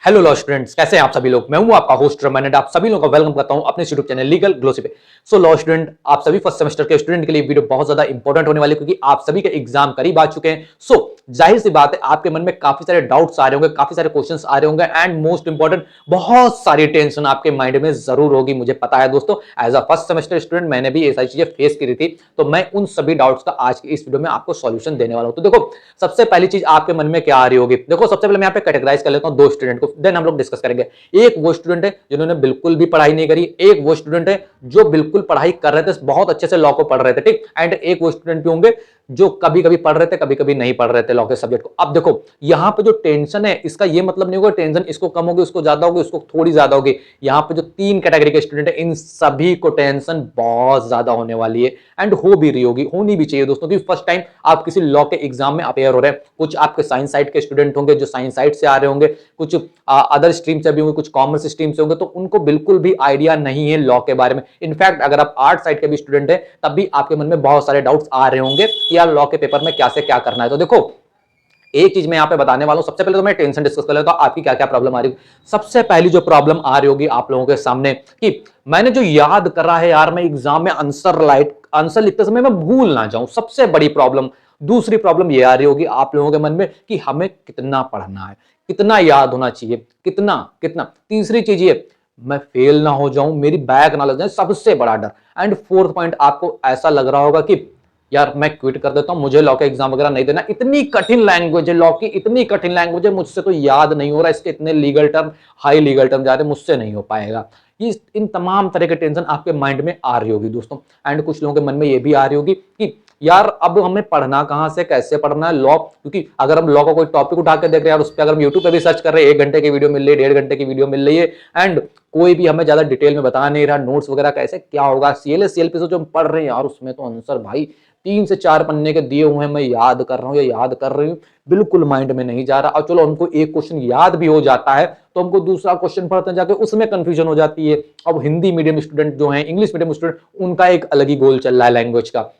Hello law students, कैसे हैं आप सभी लोग। मैं हूं आपका होस्ट रमन एंड आप सभी लोगों का वेलकम करता हूं अपने यूट्यूब चैनल लीगल ग्लोसी पे। सो लॉ स्टूडेंट, आप सभी फर्स्ट सेमेस्टर के स्टूडेंट के लिए वीडियो बहुत ज्यादा इंपॉर्टेंट होने वाली है क्योंकि आप सभी के एग्जाम करीब आ चुके हैं। सो जाहिर सी बात है आपके मन में काफी सारे डाउट्स आ रहे होंगे, काफी सारे क्वेश्चंस आ रहे होंगे एंड मोस्ट इंपॉर्टेंट बहुत सारी टेंशन आपके माइंड में जरूर होगी। मुझे पता है दोस्तों, as a first semester student मैंने भी ये सारी चीजें फेस की थी, तो मैं उन सभी डाउट्स का आज की इस वीडियो में आपको सॉल्यूशन देने वाला हूं। तो देखो, सबसे पहली चीज आपके मन में क्या आ रही होगी। देखो, सबसे पहले मैं यहाँ पे कैटेगराइज कर लेता हूं दो स्टूडेंट को, देन हम लोग डिस्कस करेंगे। एक वो स्टूडेंट है जिन्होंने बिल्कुल भी पढ़ाई नहीं करी, एक वो स्टूडेंट है जो बिल्कुल पढ़ाई कर रहे थे, बहुत अच्छे से लॉ को पढ़ रहे थे, ठीक। एंड एक वो स्टूडेंट भी होंगे जो कभी कभी पढ़ रहे थे, कभी कभी नहीं पढ़ रहे थे लॉ के सब्जेक्ट को। अब देखो, यहां पे जो टेंशन है, इसका ये मतलब नहीं होगा टेंशन इसको कम होगी, उसको ज्यादा होगी, उसको थोड़ी ज्यादा होगी। यहां पे जो तीन कैटेगरी के स्टूडेंट है, इन सभी को टेंशन बहुत ज्यादा होने वाली है एंड हो भी रही होगी, होनी भी चाहिए दोस्तों, क्योंकि फर्स्ट टाइम आप किसी लॉ के एग्जाम में अपेयर हो रहे हैं। कुछ आपके साइंस साइड के स्टूडेंट होंगे जो साइंस साइड से आ रहे होंगे, कुछ अदर स्ट्रीम से भी होंगे, कुछ कॉमर्स स्ट्रीम से होंगे, तो उनको बिल्कुल भी आइडिया नहीं है लॉ के बारे में। इनफैक्ट अगर आप आर्ट साइड के भी स्टूडेंट है तब भी आपके मन में बहुत सारे डाउट्स आ रहे होंगे कि यार लॉ के पेपर में क्या से क्या करना है। तो देखो, एक चीज मैं यहां पे बताने वाला हूं। सबसे पहले तो मैं टेंशन डिस्कस कर लेता हूं, आपकी क्या क्या प्रॉब्लम आ रही है। सबसे पहली जो प्रॉब्लम आ रही होगी आप लोगों के सामने कि मैंने जो याद करा है यार, मैं एग्जाम में आंसर लिखते समय मैं भूल ना जाऊं, सबसे बड़ी प्रॉब्लम। दूसरी प्रॉब्लम ये आ रही होगी आप लोगों के मन में कि हमें कितना पढ़ना है, कितना याद होना चाहिए, कितना कितना। तीसरी चीज ये, मैं फेल ना हो जाऊं, मेरी बैक ना लग जाए, सबसे बड़ा डर। एंड फोर्थ पॉइंट, आपको ऐसा लग रहा होगा कि यार मैं क्विट कर देता हूं, मुझे लॉ का एग्जाम वगैरह नहीं देना, इतनी कठिन लैंग्वेज है लॉ की, इतनी कठिन लैंग्वेज है, मुझसे तो याद नहीं हो रहा, इसके इतने legal term, high legal term जा रहे हैं, मुझसे नहीं हो पाएगा। ये इन तमाम तरह के टेंशन आपके माइंड में आ रही होगी दोस्तों। एंड कुछ लोगों के मन में ये भी आ रही होगी कि यार अब हमें पढ़ना कहां से, कैसे पढ़ना है लॉ, क्योंकि अगर हम लॉ का कोई टॉपिक उठा के देख रहे हैं, उस पर अगर हम यूट्यूब पे भी सर्च कर रहे हैं, 1 घंटे की वीडियो मिल रही है, 1.5 घंटे की वीडियो मिल रही है, एंड कोई भी हमें ज्यादा डिटेल में बता नहीं रहा, नोट्स वगैरह कैसे क्या होगा, सीएलएस सीएलपी से जो हम पढ़ रहे हैं यार, उसमें तो आंसर भाई 3 से 4 पन्ने के दिए हुए हैं, मैं याद कर रहा हूँ या याद कर रही हूँ, बिल्कुल माइंड में नहीं जा रहा। और चलो हमको एक क्वेश्चन याद भी हो जाता है तो हमको दूसरा क्वेश्चन पढ़ते जाके उसमें कंफ्यूजन हो जाती है। अब हिंदी मीडियम स्टूडेंट जो है, इंग्लिश मीडियम स्टूडेंट, उनका एक अलग ही गोल चल रहा है लैंग्वेज का।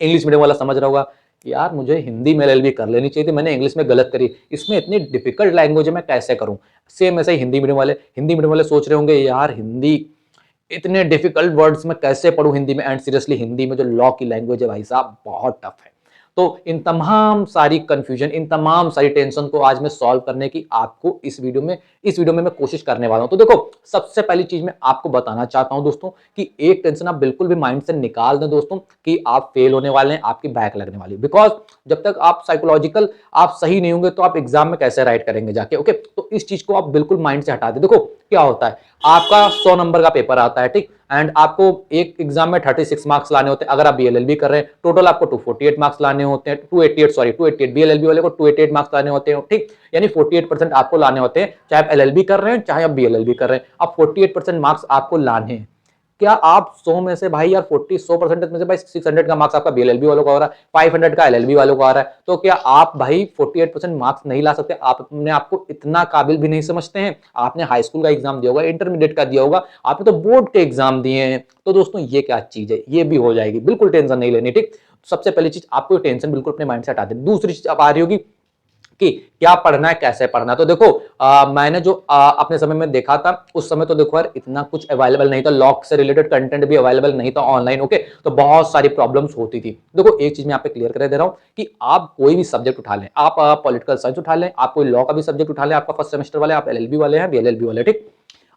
इंग्लिश मीडियम वाला समझ रहा होगा यार मुझे हिंदी में एलएलबी कर लेनी चाहिए थी, मैंने इंग्लिश में गलत करी, इसमें इतनी डिफिकल्ट लैंग्वेज है मैं कैसे करूं। सेम ऐसे ही हिंदी मीडियम वाले सोच रहे होंगे यार हिंदी, इतने डिफिकल्ट वर्ड्स में कैसे पढूं हिंदी में। एंड सीरियसली हिंदी में जो लॉ की लैंग्वेज है भाई साहब, बहुत टफ है। तो इन तमाम सारी कंफ्यूजन, इन तमाम सारी टेंशन को आज मैं सॉल्व करने की आपको इस वीडियो में मैं कोशिश करने वाला हूं। तो देखो, सबसे पहली चीज मैं आपको बताना चाहता हूं दोस्तों कि एक टेंशन आप बिल्कुल भी माइंड से निकाल दें दोस्तों, कि आप फेल होने वाले हैं, आपकी बैक लगने वाली है। बिकॉज जब तक आप साइकोलॉजिकल आप सही नहीं होंगे तो आप एग्जाम में कैसे राइट करेंगे जाके। ओके, तो इस चीज को आप बिल्कुल माइंड से हटा दें। देखो क्या होता है, आपका 100 नंबर का पेपर आता है, ठीक, एंड आपको एक एग्जाम में 36 मार्क्स लाने होते हैं। अगर आप बीएलएलबी कर रहे हैं, टोटल आपको 248 मार्क्स लाने होते हैं, 288 बीएलएलबी वाले को 288 मार्क्स लाने होते हैं, ठीक, यानी 48% आपको लाने होते हैं, चाहे आप एलएलबी कर रहे हैं चाहे आप बीएलएलबी कर रहे हैं। अब 48% मार्क्स आपको लाने हैं। क्या आप 100 में से भाई यार 100% में से भाई 600 का मार्क्स आपका बीएलएलबी वालों का हो रहा है, 500 का एलएलबी वालों का आ रहा है, तो क्या आप भाई 48% मार्क्स नहीं ला सकते? आप अपने आपको इतना काबिल भी नहीं समझते हैं? आपने हाई स्कूल का एग्जाम दिया होगा, इंटरमीडिएट का दिया होगा, आपने तो बोर्ड के एग्जाम दिए हैं। तो दोस्तों ये क्या चीज है, ये भी हो जाएगी, बिल्कुल टेंशन नहीं लेनी, ठीक। सबसे पहली चीज, आपको टेंशन बिल्कुल अपने माइंड से हटा देनी। दूसरी चीज अब आ रही होगी कि क्या पढ़ना है, कैसे पढ़ना है। तो देखो, मैंने जो अपने समय में देखा था, उस समय तो देखो यार इतना कुछ अवेलेबल नहीं था, लॉ से रिलेटेड कंटेंट भी अवेलेबल नहीं था ऑनलाइन। ओके, तो बहुत सारी प्रॉब्लम्स होती थी। देखो एक चीज मैं यहाँ पे क्लियर कर दे रहा हूँ कि आप कोई भी सब्जेक्ट उठा लें, आप पॉलिटिकल साइंस उठा लें, आप कोई लॉ का भी सब्जेक्ट उठा लें, आपका फर्स्ट सेमेस्टर वाले, आप एलएलबी वाले हैं, बीएलएलबी वाले, ठीक।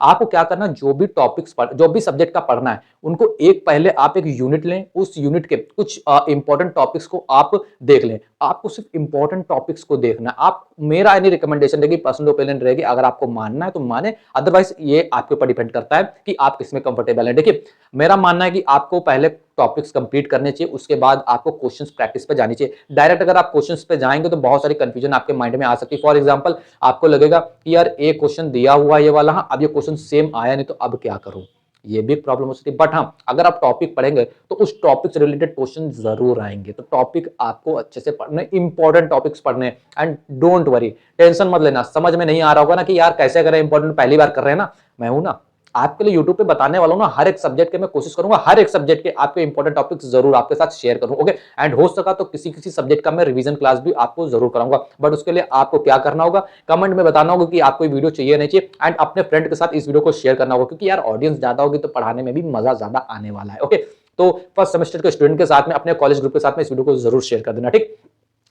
आपको क्या करना, जो भी सब्जेक्ट का पढ़ना है, उनको एक पहले आप एक यूनिट लें, उस यूनिट के कुछ इंपॉर्टेंट टॉपिक्स को आप देख लें। आपको सिर्फ इंपॉर्टेंट टॉपिक्स को देखना है। आप, मेरा एनी रिकमेंडेशन रहेगी, पर्सनल ओपिनियन रहेगी, अगर आपको मानना है तो माने, अदरवाइज ये आपके ऊपर डिपेंड करता है कि आप किसमें कंफर्टेबल है। देखिए, मेरा मानना है कि आपको पहले टॉपिक्स कंप्लीट करने चाहिए, उसके बाद आपको क्वेश्चंस प्रैक्टिस पे जानी चाहिए। डायरेक्ट अगर आप क्वेश्चंस पे जाएंगे तो बहुत सारी कंफ्यूजन आपके माइंड में आ सकती है। फॉर एग्जांपल, आपको लगेगा कि यार एक क्वेश्चन दिया हुआ ये वाला, हाँ अब ये क्वेश्चन सेम आया नहीं तो अब क्या करूं, ये भी एक प्रॉब्लम हो सकती है। बट हाँ, अगर आप टॉपिक पढ़ेंगे तो उस टॉपिक से रिलेटेड क्वेश्चन जरूर आएंगे। तो टॉपिक आपको अच्छे से पढ़ने, इंपॉर्टेंट टॉपिक्स पढ़ने। एंड डोंट वरी, टेंशन मत लेना, समझ में नहीं आ रहा होगा ना कि यार कैसे करें, इंपॉर्टेंट पहली बार कर रहे हैं ना, मैं हूं ना, आपके लिए यूट्यूब पे बताने वाला हूं ना, हर एक सब्जेक्ट के मैं कोशिश करूंगा, हर एक सब्जेक्ट के आपके इंपॉर्टेंट टॉपिक्स जरूर आपके साथ शेयर करूं। ओके, एंड हो सका तो किसी किसी सब्जेक्ट का मैं रिवीजन क्लास भी आपको जरूर कराऊंगा। बट उसके लिए आपको क्या करना होगा, कमेंट में बताना होगा कि आपको वीडियो चाहिए नहीं चाहिए, एंड अपने फ्रेंड के साथ इस वीडियो को शेयर करना होगा, क्योंकि यार ऑडियंस ज्यादा होगी तो पढ़ाने में भी मजा ज्यादा आने वाला है। ओके, तो फर्स्ट सेमेस्टर के स्टूडेंट के साथ में, अपने कॉलेज ग्रुप के साथ में इस वीडियो को जरूर शेयर कर देना। ठीक,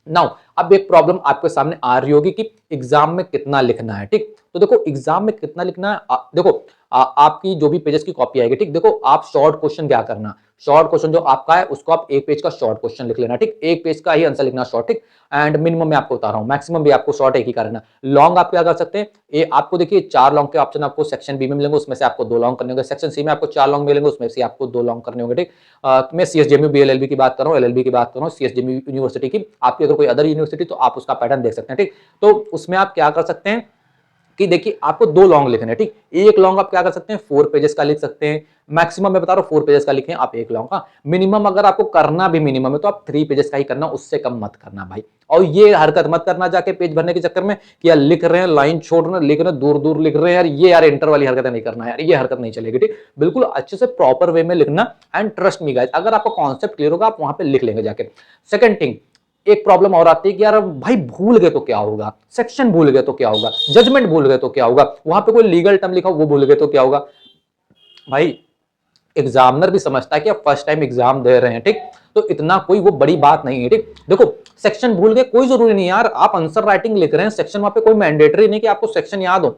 नाउ अब एक प्रॉब्लम आपके सामने आ रही होगी कि एग्जाम में कितना लिखना है। ठीक, तो देखो एग्जाम में कितना लिखना है, देखो आपकी जो भी पेजेस की कॉपी आएगी, ठीक, देखो आप शॉर्ट क्वेश्चन क्या करना, शॉर्ट क्वेश्चन जो आपका है उसको आप एक पेज का शॉर्ट क्वेश्चन लिख लेना। ठीक, एक पेज का ही आंसर लिखना शॉर्ट। ठीक, एंड मिनिमम मैं आपको बता रहा हूं, मैक्सिमम भी आपको शॉर्ट एक ही करना। लॉन्ग आप क्या कर सकते हैं, ये आपको देखिए 4 लॉन्ग के ऑप्शन आपको सेक्शन बी में मिलेंगे, उसमें से आपको 2 लॉन्ग करने होंगे। सेक्शन सी में आपको 4 लॉन्ग मिलेंगे, उसमें से आपको 2 लॉन्ग करने होंगे। ठीक, मैं सीएसजेएमयू बीएलएलबी की बात कर रहा हूँ, एलएलबी की बात कर रहा हूँ, सीएसजेएमयू यूनिवर्सिटी की। आपकी अगर कोई अदर यूनिवर्सिटी तो आप उसका पैटर्न देख सकते हैं। ठीक, तो उसमें आप क्या कर सकते हैं कि देखिए आपको 2 लॉन्ग लिखने हैं। ठीक, एक लॉन्ग आप क्या कर सकते हैं, 4 पेजेस का लिख सकते हैं। मैक्सिमम मैं बता रहा हूं 4 पेजेस का लिखें आप एक लॉन्ग का। मिनिमम अगर आपको करना भी मिनिमम है तो आप 3 पेजेस का ही करना, उससे कम मत करना भाई। और ये हरकत मत करना जाके पेज भरने के चक्कर में कि यार लिख रहे हैं, लाइन छोड़ रहे हैं, लिख रहे हैं, दूर दूर लिख रहे हैं, यार ये यार इंटर वाली हरकत नहीं करना यार, ये हरकत नहीं चलेगी। ठीक, बिल्कुल अच्छे से प्रॉपर वे में लिखना। एंड ट्रस्ट मी गाइस, अगर आपका कॉन्सेप्ट क्लियर होगा आप वहां पे लिख लेंगे जाके। सेकंड थिंग, एक प्रॉब्लम और आती है कि यार भाई भूल गए तो क्या होगा, सेक्शन भूल गए तो क्या होगा, जजमेंट भूल गए तो क्या होगा, वहां पे कोई लीगल टर्म लिखा हो वो भूल गए तो क्या होगा। भाई एग्जामिनर भी समझता है कि आप फर्स्ट टाइम एग्जाम दे रहे हैं। ठीक, तो इतना कोई वो बड़ी बात नहीं है। ठीक, देखो सेक्शन भूल गए कोई जरूरी नहीं यार, आप आंसर राइटिंग लिख रहे हैं, सेक्शन वहां पे कोई मैंडेटरी नहीं कि आपको सेक्शन याद हो।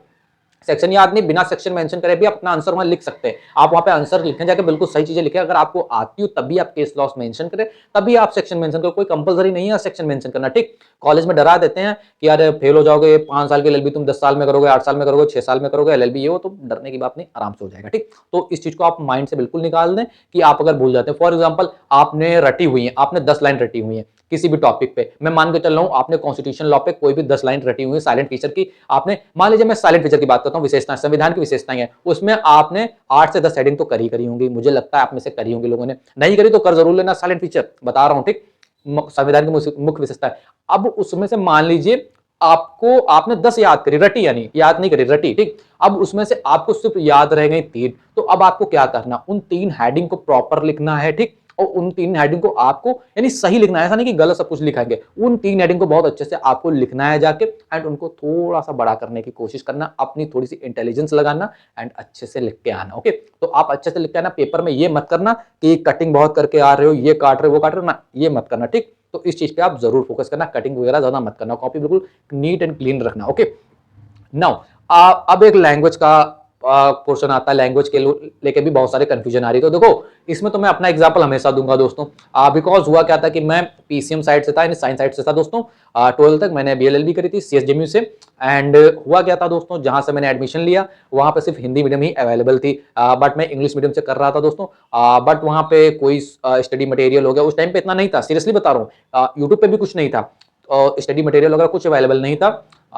सेक्शन याद नहीं, बिना सेक्शन मेंशन करे भी अपना आंसर वहां लिख सकते हैं। आप वहां पे आंसर लिखने जाके बिल्कुल सही चीजें लिखें, अगर आपको आती हो तभी आप केस लॉस मेंशन करें, तभी आप सेक्शन मेंशन करें, कोई कंपलसरी नहीं है सेक्शन मेंशन करना। ठीक, कॉलेज में डरा देते हैं कि यार फेल हो जाओगे, 5 साल के एलएलबी तुम 10 साल में करोगे, 8 साल में करोगे, 6 साल में करोगे, एलएलबी ये हो, तो डरने की बात नहीं, आराम से हो जाएगा। ठीक, तो इस चीज को आप माइंड से बिल्कुल निकाल दें कि आप अगर भूल जाते हैं, फॉर एग्जाम्पल आपने रटी हुई है, आपने 10 लाइन रटी हुई है किसी भी टॉपिक पे, मैं मान के चल रहा हूं आपने कॉन्स्टिट्यूशन लॉ पे कोई भी 10 लाइन रटी हुई है साइलेंट फीचर की, आपने मान लीजिए, मैं साइलेंट फीचर की बात करता हूं, विशेषताएं, संविधान की विशेषताएं हैं, उसमें आपने 8 से 10 हेडिंग तो करी होंगी, मुझे लगता है आप में से करी होंगी, लोगों ने नहीं करी तो कर जरूर लेना, साइलेंट फीचर बता रहा हूं। ठीक, संविधान की मुख्य विशेषता है, अब उसमें से मान लीजिए आपको, आपने 10 याद करी, रटी यानी याद नहीं करी, रटी। ठीक, अब उसमें से आपको सिर्फ याद रह गई 3, तो अब आपको क्या करना, उन 3 हेडिंग को प्रॉपर लिखना है। ठीक, और उन 3 हेडिंग को आपको यानी सही लिखना है, ऐसा नहीं कि गलत सब कुछ लिखाएंगे, उन 3 हेडिंग को बहुत अच्छे से आपको लिखना है जाके, एंड उनको थोड़ा सा बड़ा करने की कोशिश करना, अपनी थोड़ी सी इंटेलिजेंस लगाना, एंड अच्छे से लिख के आना। ओके, तो आप अच्छे से लिख के आना, पेपर में ये मत करना कि कटिंग बहुत करके आ रहे हो, ये काट रहे हो वो काट रहे हो ना, ये मत करना। ठीक, तो इस चीज पे आप जरूर फोकस करना, कटिंग वगैरह ज्यादा मत करना, कॉपी बिल्कुल नीट एंड क्लीन रखना। ओके, नाउ अब एक लैंग्वेज का पोर्शन आता है, लैंग्वेज के लेके भी बहुत सारे कंफ्यूजन आ रही है। तो देखो इसमें तो मैं अपना एग्जांपल हमेशा दूंगा दोस्तों, बिकॉज हुआ क्या था कि मैं पीसीएम साइड से था, यानी साइंस साइड से था दोस्तों। 12 तक मैंने बीएलएलबी करी थी सीएसजेएमयू से, एंड हुआ क्या था दोस्तों, जहां से मैंने एडमिशन लिया वहां पे सिर्फ हिंदी मीडियम ही अवेलेबल थी, बट मैं इंग्लिश मीडियम से कर रहा था दोस्तों। बट वहां पे कोई स्टडी मटेरियल हो गया, उस टाइम पे इतना नहीं था, सीरियसली बता रहा हूँ, यूट्यूब पे भी कुछ नहीं था, स्टडी मटेरियल वगैरह कुछ अवेलेबल नहीं था।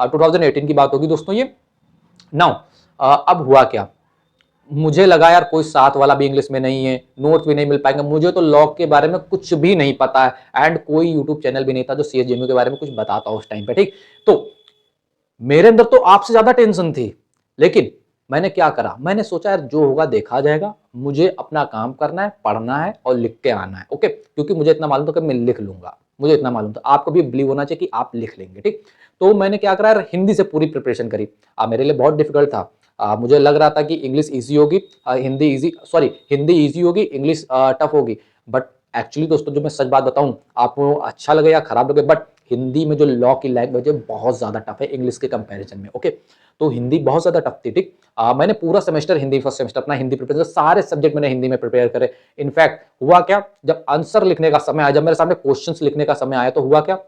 2018 की बात होगी दोस्तों ये। नाउ अब हुआ क्या, मुझे लगा यार कोई साथ वाला भी इंग्लिश में नहीं है, नोट्स भी नहीं मिल पाएंगे, मुझे तो लॉ के बारे में कुछ भी नहीं पता है, एंड कोई यूट्यूब चैनल भी नहीं था जो सीएसजेएमयू के बारे में कुछ बताता उस टाइम पे। ठीक, तो मेरे अंदर तो आपसे ज्यादा टेंशन थी, लेकिन मैंने क्या करा, मैंने सोचा यार जो होगा देखा जाएगा, मुझे अपना काम करना है, पढ़ना है और लिख के आना है। ओके, क्योंकि मुझे इतना मालूम था कि मैं लिख लूंगा, मुझे इतना मालूम था, आपको भी बिलीव होना चाहिए कि आप लिख लेंगे। ठीक, तो मैंने क्या करा यार, हिंदी से पूरी प्रिपरेशन करी। मेरे लिए बहुत डिफिकल्ट था, मुझे लग रहा था कि इंग्लिश ईजी होगी, हिंदी ईजी होगी, इंग्लिश टफ होगी, बट एक्चुअली दोस्तों जो मैं सच बात बताऊं, आपको अच्छा लगे या खराब लगे, बट हिंदी में जो लॉ की लैंग्वेज है बहुत ज्यादा टफ है इंग्लिश के कंपैरिजन में। ओके, तो हिंदी बहुत ज्यादा टफ थी। ठीक, मैंने पूरा सेमेस्टर हिंदी, फर्स्ट सेमेस्टर अपना हिंदी प्रिपेयर, सारे सब्जेक्ट मैंने हिंदी में प्रिपेयर करे। इनफैक्ट हुआ क्या, जब आंसर लिखने का समय आया, जब मेरे सामने क्वेश्चंस लिखने का समय आया, तो हुआ क्या,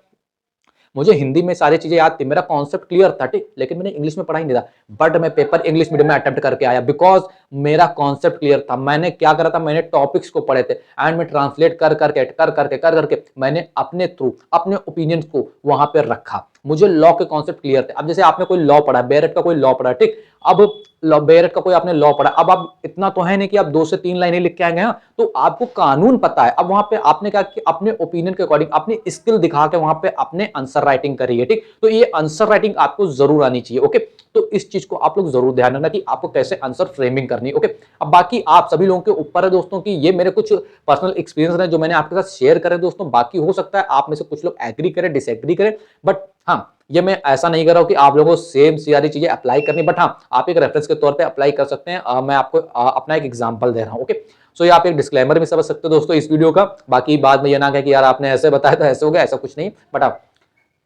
मुझे हिंदी में सारी चीजें याद थी, मेरा कॉन्सेप्ट क्लियर था। ठीक, लेकिन मैंने इंग्लिश में पढ़ा ही नहीं था, बट मैं पेपर इंग्लिश मीडियम में अटेम्प्ट करके आया, बिकॉज मेरा कॉन्सेप्ट क्लियर था। मैंने क्या करा था, मैंने टॉपिक्स को पढ़े थे, एंड मैं ट्रांसलेट कर करके मैंने अपने थ्रू अपने ओपिनियंस को वहां पे रखा। मुझे लॉ के कॉन्सेप्ट क्लियर थे। अब जैसे आपने कोई लॉ पढ़ा, बेरेट का कोई लॉ पढ़ा, ठीक, अब बेरेट का कोई आपने लॉ पढ़ा, अब आप इतना तो है नहीं कि आप 2 से 3 लाइनें लिख के आएंगे, तो आपको कानून पता है। अब वहां पे आपने क्या कि अपने ओपिनियन के अकॉर्डिंग अपनी स्किल दिखा के वहां पे अपने आंसर राइटिंग करी है। ठीक, तो ये आंसर राइटिंग आपको जरूर आनी चाहिए। ओके, तो इस चीज को आप लोग जरूर ध्यान रखना कि आपको कैसे आंसर फ्रेमिंग करना करनी। ओके, अब बाकी आप सभी लोगों के ऊपर है दोस्तों कि ये मेरे कुछ पर्सनल एक्सपीरियंस हैं जो मैंने आपके साथ शेयर करे दोस्तों। बाकी हो सकता है आप में से कुछ लोग एग्री करें, डिसएग्री करें, बट हाँ, ये मैं ऐसा नहीं कर रहा हूं कि आप लोगों को सेम सारी चीजें अप्लाई करनी, बट हाँ, आप एक रेफरेंस के तौर पे अप्लाई कर सकते हैं। मैं आपको अपना एक एग्जांपल दे रहा हूं। ओके, सो ये आप एक डिस्क्लेमर भी समझ सकते हो दोस्तों इस वीडियो का। बाकी बाद में ये ना कहे कि यार आपने ऐसे बताया तो ऐसे हो गया, ऐसा कुछ नहीं, बट आप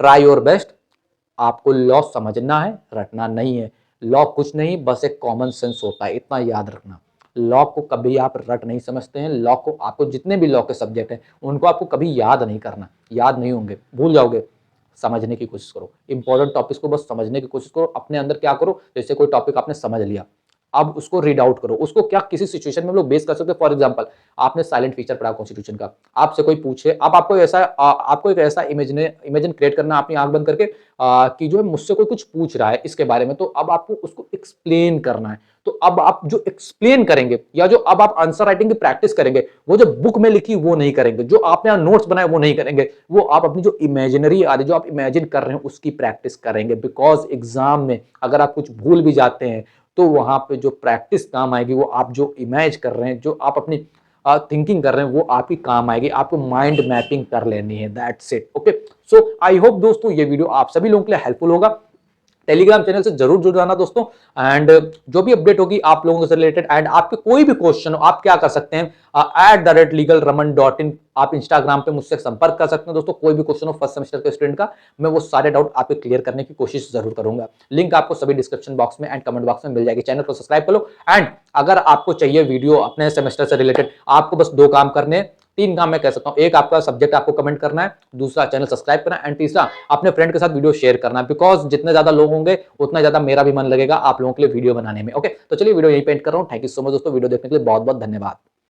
ट्राई योर बेस्ट। आपको लॉ समझना है, रटना नहीं है। लॉ कुछ नहीं, बस एक कॉमन सेंस होता है, इतना याद रखना। लॉ को कभी आप रट नहीं समझते हैं। लॉ को आपको जितने भी लॉ के सब्जेक्ट हैं उनको आपको कभी याद नहीं करना, याद नहीं होंगे, भूल जाओगे। समझने की कोशिश करो, इंपॉर्टेंट टॉपिक्स को बस समझने की कोशिश करो। अपने अंदर क्या करो, जैसे कोई टॉपिक आपने समझ लिया, अब उसको रीड आउट करो। उसको क्या किसी सिचुएशन में हम लोग बेस कर सकते हैं। फॉर एग्जांपल, आपने साइलेंट फीचर पढ़ा कॉन्स्टिट्यूशन का, आपसे कोई पूछे, अब आपको ऐसा आपको एक ऐसा इमेजिन क्रिएट करना अपनी आंख बंद करके कि जो है मुझसे कोई कुछ पूछ रहा है इसके बारे में, तो अब आपको उसको एक्सप्लेन करना है। तो अब आप जो एक्सप्लेन करेंगे या जो अब आप आंसर राइटिंग की प्रैक्टिस करेंगे, वो जो बुक में लिखी वो नहीं करेंगे, जो आपने यहाँ नोट्स बनाए वो नहीं करेंगे, वो आप अपनी जो इमेजिनरी आ रही, जो आप इमेजिन कर रहे हैं उसकी प्रैक्टिस करेंगे। बिकॉज एग्जाम में अगर आप कुछ भूल भी जाते हैं तो वहां पे जो प्रैक्टिस काम आएगी, वो आप जो इमेज कर रहे हैं, जो आप अपनी थिंकिंग कर रहे हैं, वो आपकी काम आएगी। आपको माइंड मैपिंग कर लेनी है, that's it. Okay, so I hope दोस्तों ये वीडियो आप सभी लोगों के लिए हेल्पफुल होगा। टेलीग्राम चैनल से जरूर जुड़ जाना दोस्तों, एंड जो भी अपडेट होगी आप लोगों से रिलेटेड, एंड आपके कोई भी क्वेश्चन हो, आप क्या कर सकते हैं, @legalraman.in आप इंस्टाग्राम पे मुझसे संपर्क कर सकते हैं दोस्तों। कोई भी क्वेश्चन हो फर्स्ट सेमेस्टर के स्टूडेंट का, मैं वो सारे डाउट आपके क्लियर करने की कोशिश जरूर करूंगा। लिंक आपको सभी डिस्क्रिप्शन बॉक्स में एंड कमेंट बॉक्स में मिल जाएगी। चैनल को सब्सक्राइब कर लो, एंड अगर आपको चाहिए वीडियो अपने सेमेस्टर से रिलेटेड, आपको बस 2 काम करने हैं, 3 काम मैं कह सकता हूं। एक, आपका सब्जेक्ट आपको कमेंट करना है, दूसरा चैनल सब्सक्राइब करना है, एंड तीसरा अपने फ्रेंड के साथ वीडियो शेयर करना है। बिकॉज जितने ज्यादा लोग होंगे उतना ज्यादा मेरा भी मन लगेगा आप लोगों के लिए वीडियो बनाने में। ओके, तो चलिए वीडियो यहीं पे एंड कर रहा हूं। थैंक यू सो मच दोस्तों, वीडियो देखने के लिए बहुत बहुत धन्यवाद।